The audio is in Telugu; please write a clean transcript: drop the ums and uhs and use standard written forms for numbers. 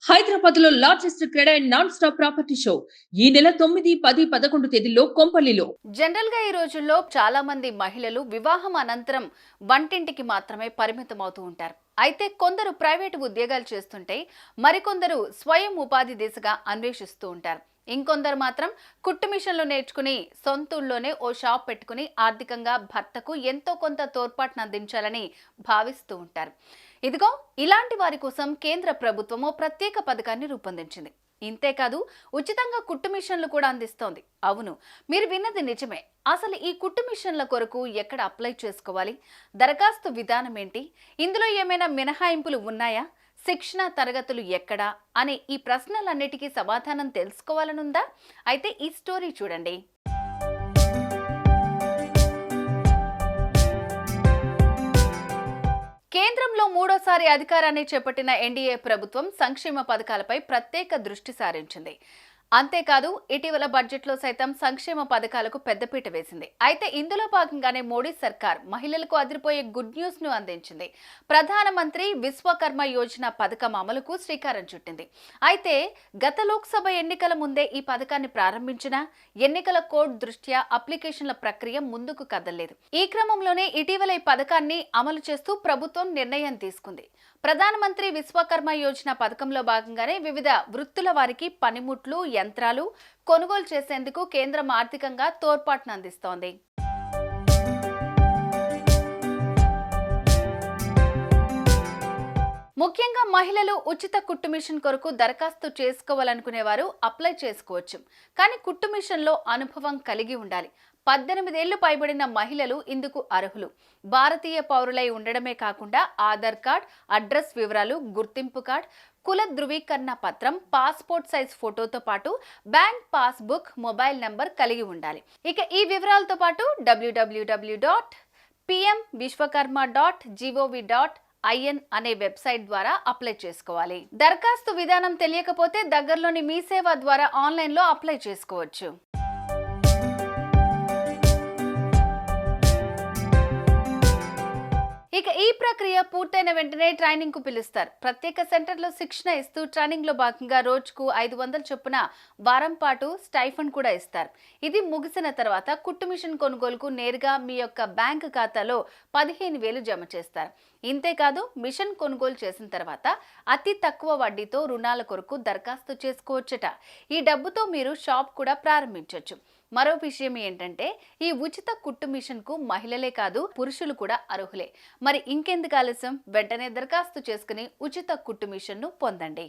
హైదరాబాద్ లో largest cred and non stop property show ఈ నెల 9, 10, 11 తేదీల్లో కొంపల్లిలో. జనరల్ గా ఈ రోజుల్లో చాలా మంది మహిళలు వివాహం అనంతరం వంటింటికి మాత్రమే పరిమితం అవుతూ ఉంటారు. అయితే కొందరు ప్రైవేటు ఉద్యోగాలు చేస్తుంటే మరికొందరు స్వయం ఉపాధి దిశగా అన్వేషిస్తూ ఉంటారు. ఇంకొందరు మాత్రం కుట్టు మిషన్లు నేర్చుకుని సొంతూళ్ళలోనే ఓ షాప్ పెట్టుకుని ఆర్థికంగా భర్తకు ఎంతో కొంత తోడ్పాటును అందించాలని భావిస్తూ ఉంటారు. ఇదిగో ఇలాంటి వారి కోసం కేంద్ర ప్రభుత్వం ఓ ప్రత్యేక పథకాన్ని రూపొందించింది. ఇంతేకాదు ఉచితంగా కుట్టు మిషన్లు కూడా అందిస్తోంది. అవును, మీరు విన్నది నిజమే. అసలు ఈ కుట్టు మిషన్ల కొరకు ఎక్కడ అప్లై చేసుకోవాలి, దరఖాస్తు విధానం ఏంటి, ఇందులో ఏమైనా మినహాయింపులు ఉన్నాయా, శిక్షణ తరగతులు ఎక్కడా అనే ఈ ప్రశ్నలన్నిటికీ సమాధానం తెలుసుకోవాలనుందా? అయితే ఈ స్టోరీ చూడండి. కేంద్రంలో మూడోసారి అధికారాన్ని చేపట్టిన ఎన్డీఏ ప్రభుత్వం సంక్షేమ పథకాలపై ప్రత్యేక దృష్టి సారించింది. అంతేకాదు ఇటీవల బడ్జెట్లో సైతం సంక్షేమ పథకాలకు పెద్దపీట వేసింది. అయితే ఇందులో భాగంగానే మోడీ సర్కార్ మహిళలకు అదిరిపోయే గుడ్ న్యూస్ ను అందించింది. ప్రధానమంత్రి విశ్వకర్మ యోజన పథకం అమలుకు శ్రీకారం చుట్టింది. అయితే గత లోక్సభ ఎన్నికల ముందే ఈ పథకాన్ని ప్రారంభించిన ఎన్నికల కోడ్ దృష్ట్యా అప్లికేషన్ల ప్రక్రియ ముందుకు కదలలేదు. ఈ క్రమంలోనే ఇటీవల ఈ పథకాన్ని అమలు చేస్తూ ప్రభుత్వం నిర్ణయం తీసుకుంది. ప్రధానమంత్రి విశ్వకర్మ యోజన పథకంలో భాగంగానే వివిధ వృత్తుల వారికి పనిముట్లు, యంత్రాలు కొనుగోలు చేసేందుకు కేంద్రం ఆర్థికంగా తోడ్పాటును అందిస్తోంది. ముఖ్యంగా మహిళలు ఉచిత కుట్టు మిషన్ కొరకు దరఖాస్తు చేసుకోవాలనుకునే వారు అప్లై చేసుకోవచ్చు. కానీ కుట్టు మిషన్లో అనుభవం కలిగి ఉండాలి. 18 ఏళ్లు పైబడిన మహిళలు ఇందుకు అర్హులు. భారతీయ పౌరులై ఉండడమే కాకుండా ఆధార్ కార్డ్, అడ్రస్ వివరాలు, గుర్తింపు కార్డ్, కుల ధృవీకరణ పత్రం, పాస్పోర్ట్ సైజ్ ఫోటోతో పాటు బ్యాంక్ పాస్బుక్, మొబైల్ నంబర్ కలిగి ఉండాలి. ఇక ఈ వివరాలతో పాటు www.pmvishwakarma.gov.in అనే వెబ్సైట్ ద్వారా అప్లై చేసుకోవాలి. దరఖాస్తు విధానం తెలియకపోతే దగ్గరలోని మీ సేవ ద్వారా ఆన్లైన్లో అప్లై చేసుకోవచ్చు. ఇక ఈ ప్రక్రియ పూర్తయిన వెంటనే ట్రైనింగ్ కు పిలుస్తారు. ప్రత్యేక సెంటర్లో శిక్షణ ఇస్తూ ట్రైనింగ్ లో భాగంగా రోజుకు 500 చొప్పున వారం పాటు స్టైఫండ్ కూడా ఇస్తారు. ఇది ముగిసిన తర్వాత కుట్టు మిషన్ కొనుగోలుకు నేరుగా మీ యొక్క బ్యాంక్ ఖాతాలో 15,000 జమ చేస్తారు. ఇంతేకాదు మిషన్ కొనుగోలు చేసిన తర్వాత అతి తక్కువ వడ్డీతో రుణాల కొరకు దరఖాస్తు చేసుకోవచ్చట. ఈ డబ్బుతో మీరు షాప్ కూడా ప్రారంభించవచ్చు. మరో విషయం ఏంటంటే ఈ ఉచిత కుట్టు మిషన్ కు మహిళలే కాదు పురుషులు కూడా అర్హులే. మరి ఇంకెందుకు ఆలస్యం, వెంటనే దరఖాస్తు చేసుకుని ఉచిత కుట్టు మిషన్ ను పొందండి.